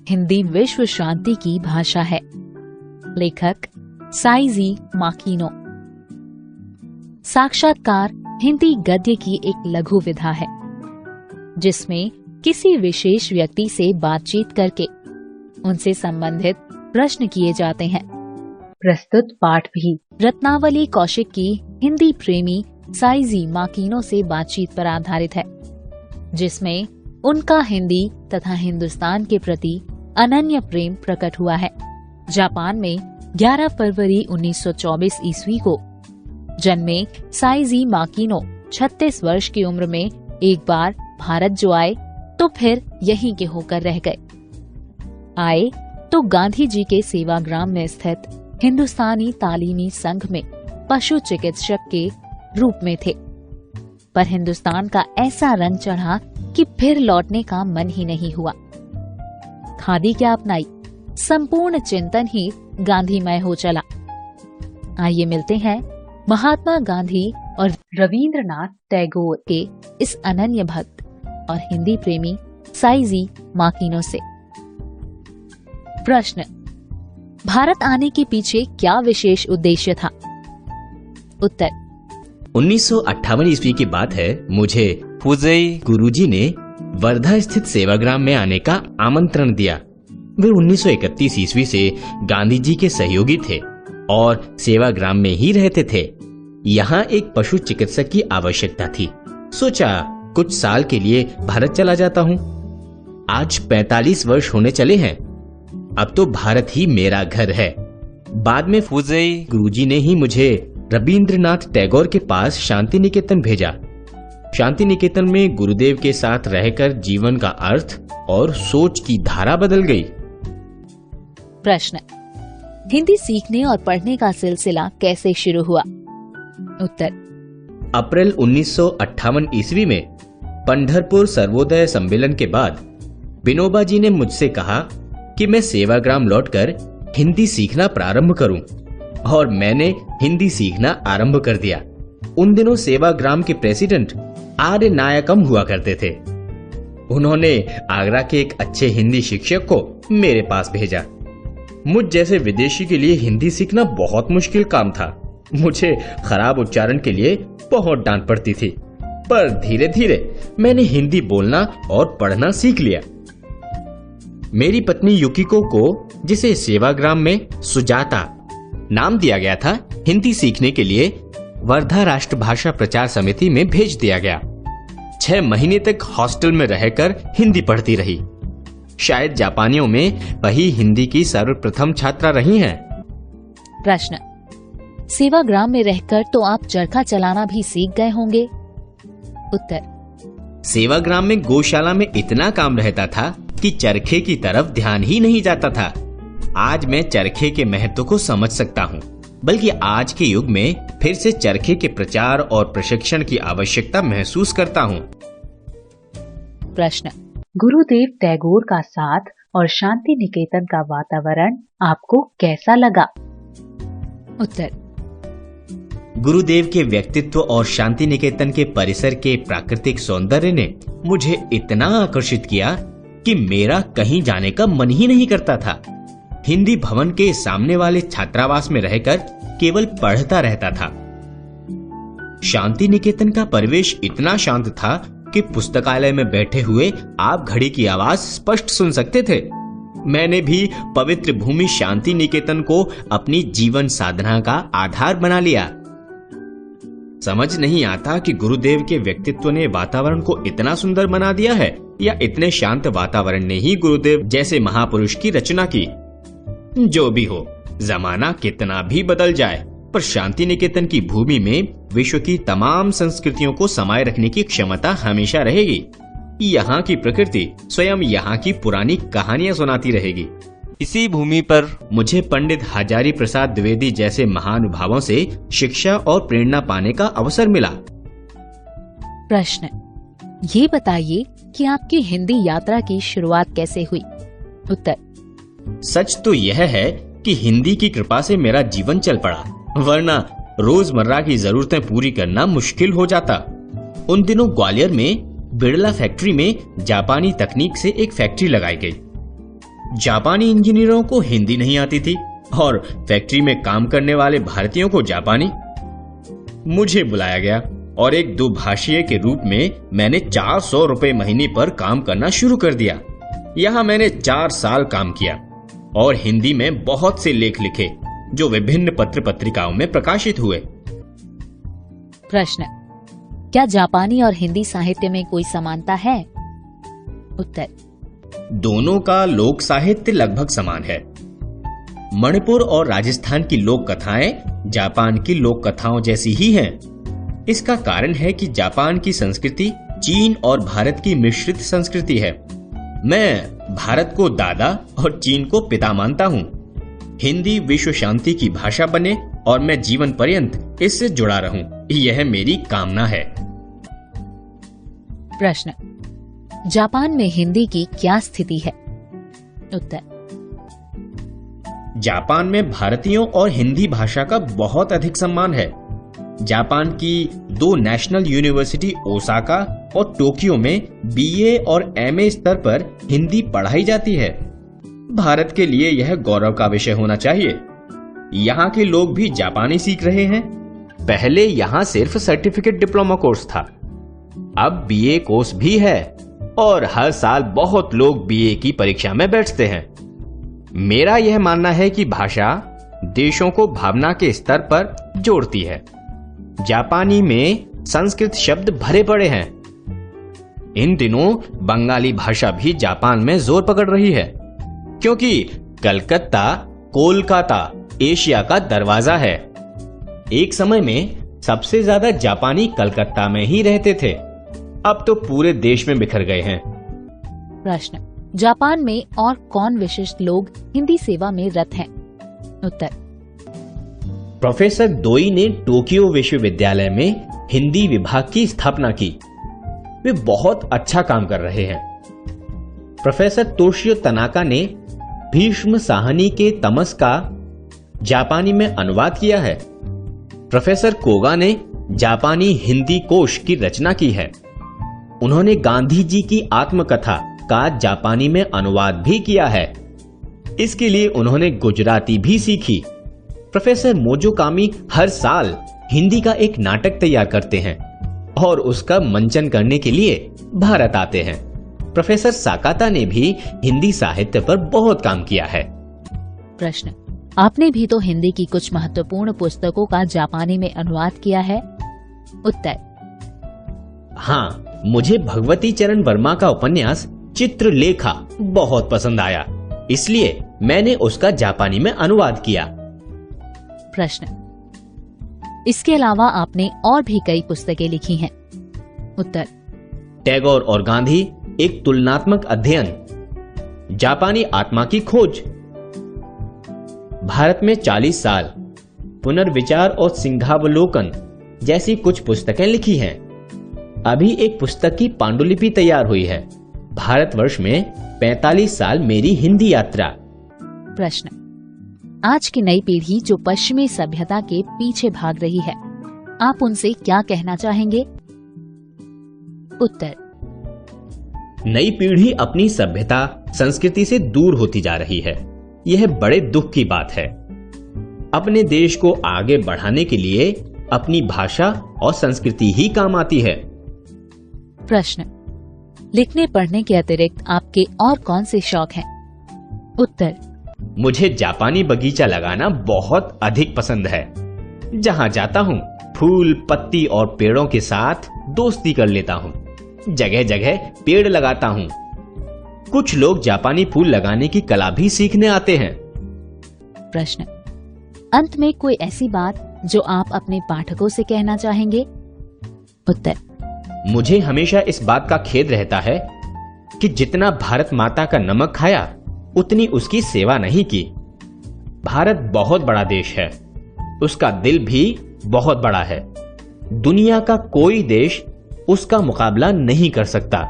हिंदी विश्व शांति की भाषा है। लेखक साइजी माकीनो। साक्षात्कार हिंदी गद्य की एक लघु विधा है जिसमें किसी विशेष व्यक्ति से बातचीत करके उनसे संबंधित प्रश्न किए जाते हैं। प्रस्तुत पाठ भी रत्नावली कौशिक की हिंदी प्रेमी साइजी माकीनो से बातचीत पर आधारित है, जिसमें उनका हिंदी तथा हिंदुस्तान के प्रति अनन्य प्रेम प्रकट हुआ है। जापान में 11 फरवरी 1924 ईस्वी को जन्मे साइजी माकीनो 36 वर्ष की उम्र में एक बार भारत जो आए तो फिर यहीं के होकर रह गए। आए तो गांधी जी के सेवाग्राम में स्थित हिंदुस्तानी तालीमी संघ में पशु चिकित्सक के रूप में थे, पर हिंदुस्तान का ऐसा रंग चढ़ा कि फिर लौटने का मन ही नहीं हुआ। खादी क्या अपनाई, संपूर्ण चिंतन ही गांधीमय हो चला। आइए मिलते हैं महात्मा गांधी और रविंद्रनाथ टैगोर के इस अनन्य भक्त और हिंदी प्रेमी साइजी माकीनो से। प्रश्न: भारत आने के पीछे क्या विशेष उद्देश्य था? उत्तर: 1958 ईस्वी की बात है। मुझे फुजेई गुरुजी ने वर्धा स्थित सेवाग्राम में आने का आमंत्रण दिया। वे 1931 ईस्वी से गांधी जी के सहयोगी थे और सेवाग्राम में ही रहते थे। यहाँ एक पशु चिकित्सक की आवश्यकता थी। सोचा कुछ साल के लिए भारत चला जाता हूँ। आज 45 वर्ष होने चले हैं। अब तो भारत ही मेरा घर है। बाद में फुजेई गुरुजी ने ही मुझे रविंद्रनाथ टैगोर के पास शांति निकेतन भेजा। शांति निकेतन में गुरुदेव के साथ रहकर जीवन का अर्थ और सोच की धारा बदल गई। प्रश्न: हिंदी सीखने और पढ़ने का सिलसिला कैसे शुरू हुआ? उत्तर: अप्रैल 1958 ईस्वी में पंढरपुर सर्वोदय सम्मेलन के बाद विनोबा जी ने मुझसे कहा कि मैं सेवाग्राम लौटकर हिंदी सीखना प्रारंभ करूं, और मैंने हिंदी सीखना आरंभ कर दिया। उन दिनों सेवाग्राम के प्रेसिडेंट आर्य नायकम हुआ करते थे। उन्होंने आगरा के एक अच्छे हिंदी शिक्षक को मेरे पास भेजा। मुझ जैसे विदेशी के लिए हिंदी सीखना बहुत मुश्किल काम था। मुझे खराब उच्चारण के लिए बहुत डांट पड़ती थी, पर धीरे धीरे मैंने हिंदी बोलना और पढ़ना सीख लिया। मेरी पत्नी युकिको को, जिसे सेवाग्राम में सुजाता नाम दिया गया था, हिंदी सीखने के लिए वर्धा राष्ट्रभाषा प्रचार समिति में भेज दिया गया। 6 महीने तक हॉस्टल में रहकर हिंदी पढ़ती रही। शायद जापानियों में वही हिंदी की सर्वप्रथम छात्रा रही हैं। प्रश्न: सेवाग्राम में रहकर तो आप चरखा चलाना भी सीख गए होंगे? उत्तर: सेवाग्राम में गौशाला में इतना काम रहता था कि चरखे की तरफ ध्यान ही नहीं जाता था। आज मैं चरखे के महत्व को समझ सकता हूँ, बल्कि आज के युग में फिर से चरखे के प्रचार और प्रशिक्षण की आवश्यकता महसूस करता हूँ। प्रश्न: गुरुदेव टैगोर का साथ और शांति निकेतन का वातावरण आपको कैसा लगा? उत्तर: गुरुदेव के व्यक्तित्व और शांति निकेतन के परिसर के प्राकृतिक सौंदर्य ने मुझे इतना आकर्षित किया कि मेरा कहीं जाने का मन ही नहीं करता था। हिंदी भवन के सामने वाले छात्रावास में रहकर केवल पढ़ता रहता था। शांति निकेतन का परिवेश इतना शांत था कि पुस्तकालय में बैठे हुए आप घड़ी की आवाज स्पष्ट सुन सकते थे। मैंने भी पवित्र भूमि शांति निकेतन को अपनी जीवन साधना का आधार बना लिया। समझ नहीं आता कि गुरुदेव के व्यक्तित्व ने वातावरण को इतना सुंदर बना दिया है या इतने शांत वातावरण ने ही गुरुदेव जैसे महापुरुष की रचना की। जो भी हो, जमाना कितना भी बदल जाए, पर शांति निकेतन की भूमि में विश्व की तमाम संस्कृतियों को समाये रखने की क्षमता हमेशा रहेगी। यहाँ की प्रकृति स्वयं यहाँ की पुरानी कहानियां सुनाती रहेगी। इसी भूमि पर मुझे पंडित हजारी प्रसाद द्विवेदी जैसे महानुभावों से शिक्षा और प्रेरणा पाने का अवसर मिला। प्रश्न: ये बताइए कि आपकी हिंदी यात्रा की शुरुआत कैसे हुई? उत्तर: सच तो यह है कि हिंदी की कृपा से मेरा जीवन चल पड़ा, वरना रोजमर्रा की जरूरतें पूरी करना मुश्किल हो जाता। उन दिनों ग्वालियर में बिड़ला फैक्ट्री में जापानी तकनीक से एक फैक्ट्री लगाई गई। जापानी इंजीनियरों को हिंदी नहीं आती थी और फैक्ट्री में काम करने वाले भारतीयों को जापानी। मुझे बुलाया गया और एक दुभाषीय के रूप में मैंने 400 रुपए महीने पर काम करना शुरू कर दिया। यहाँ मैंने 4 साल काम किया और हिंदी में बहुत से लेख लिखे जो विभिन्न पत्र पत्रिकाओं में प्रकाशित हुए। प्रश्न, क्या जापानी और हिंदी साहित्य में कोई समानता है? उत्तर, दोनों का लोक साहित्य लगभग समान है। मणिपुर और राजस्थान की लोक कथाएं जापान की लोक कथाओं जैसी ही हैं। इसका कारण है कि जापान की संस्कृति चीन और भारत की मिश्रित संस्कृति है। मैं भारत को दादा और चीन को पिता मानता हूँ। हिंदी विश्व शांति की भाषा बने और मैं जीवन पर्यंत इससे जुड़ा रहूं, यह मेरी कामना है। प्रश्न, जापान में हिंदी की क्या स्थिति है? उत्तर, जापान में भारतीयों और हिंदी भाषा का बहुत अधिक सम्मान है। जापान की 2 नेशनल यूनिवर्सिटी ओसाका और टोक्यो में बीए और एमए स्तर पर हिंदी पढ़ाई जाती है। भारत के लिए यह गौरव का विषय होना चाहिए। यहाँ के लोग भी जापानी सीख रहे हैं। पहले यहाँ सिर्फ सर्टिफिकेट डिप्लोमा कोर्स था, अब बीए कोर्स भी है और हर साल बहुत लोग बीए की परीक्षा में बैठते हैं। मेरा यह मानना है कि भाषा देशों को भावना के स्तर पर जोड़ती है। जापानी में संस्कृत शब्द भरे पड़े हैं। इन दिनों बंगाली भाषा भी जापान में जोर पकड़ रही है, क्योंकि कलकत्ता कोलकाता एशिया का दरवाजा है। एक समय में सबसे ज्यादा जापानी कलकत्ता में ही रहते थे, अब तो पूरे देश में बिखर गए हैं। प्रश्न, जापान में और कौन विशिष्ट लोग हिंदी सेवा में रत हैं? उत्तर, प्रोफेसर दोई ने टोक्यो विश्वविद्यालय में हिंदी विभाग की स्थापना की। वे बहुत अच्छा काम कर रहे हैं। प्रोफेसर तोशियो तनाका ने भीष्म साहनी के तमस का जापानी में अनुवाद किया है। प्रोफेसर कोगा ने जापानी हिंदी कोश की रचना की है। उन्होंने गांधी जी की आत्मकथा का जापानी में अनुवाद भी किया है। इसके लिए उन्होंने गुजराती भी सीखी। प्रोफेसर मोजोकामी हर साल हिंदी का एक नाटक तैयार करते हैं और उसका मंचन करने के लिए भारत आते हैं। प्रोफेसर साकाता ने भी हिंदी साहित्य पर बहुत काम किया है। प्रश्न, आपने भी तो हिंदी की कुछ महत्वपूर्ण पुस्तकों का जापानी में अनुवाद किया है? उत्तर, हाँ, मुझे भगवती चरण वर्मा का उपन्यास चित्रलेखा बहुत पसंद आया, इसलिए मैंने उसका जापानी में अनुवाद किया। प्रश्न, इसके अलावा आपने और भी कई पुस्तकें लिखी हैं। उत्तर, टैगोर और गांधी एक तुलनात्मक अध्ययन, जापानी आत्मा की खोज, भारत में 40 साल, पुनर्विचार और सिंहावलोकन जैसी कुछ पुस्तकें लिखी हैं। अभी एक पुस्तक की पांडुलिपि तैयार हुई है, भारतवर्ष में 45 साल मेरी हिंदी यात्रा। प्रश्न, आज की नई पीढ़ी जो पश्चिमी सभ्यता के पीछे भाग रही है, आप उनसे क्या कहना चाहेंगे? उत्तर, नई पीढ़ी अपनी सभ्यता संस्कृति से दूर होती जा रही है। यह बड़े दुख की बात है। अपने देश को आगे बढ़ाने के लिए अपनी भाषा और संस्कृति ही काम आती है। प्रश्न, लिखने पढ़ने के अतिरिक्त आपके और कौन से शौक हैं? उत्तर, मुझे जापानी बगीचा लगाना बहुत अधिक पसंद है। जहां जाता हूं फूल पत्ती और पेड़ों के साथ दोस्ती कर लेता हूं। जगह जगह पेड़ लगाता हूं। कुछ लोग जापानी फूल लगाने की कला भी सीखने आते हैं। प्रश्न, अंत में कोई ऐसी बात जो आप अपने पाठकों से कहना चाहेंगे? उत्तर, मुझे हमेशा इस बात का खेद रहता है कि जितना भारत माता का नमक खाया उतनी उसकी सेवा नहीं की। भारत बहुत बड़ा देश है, उसका दिल भी बहुत बड़ा है। दुनिया का कोई देश उसका मुकाबला नहीं कर सकता।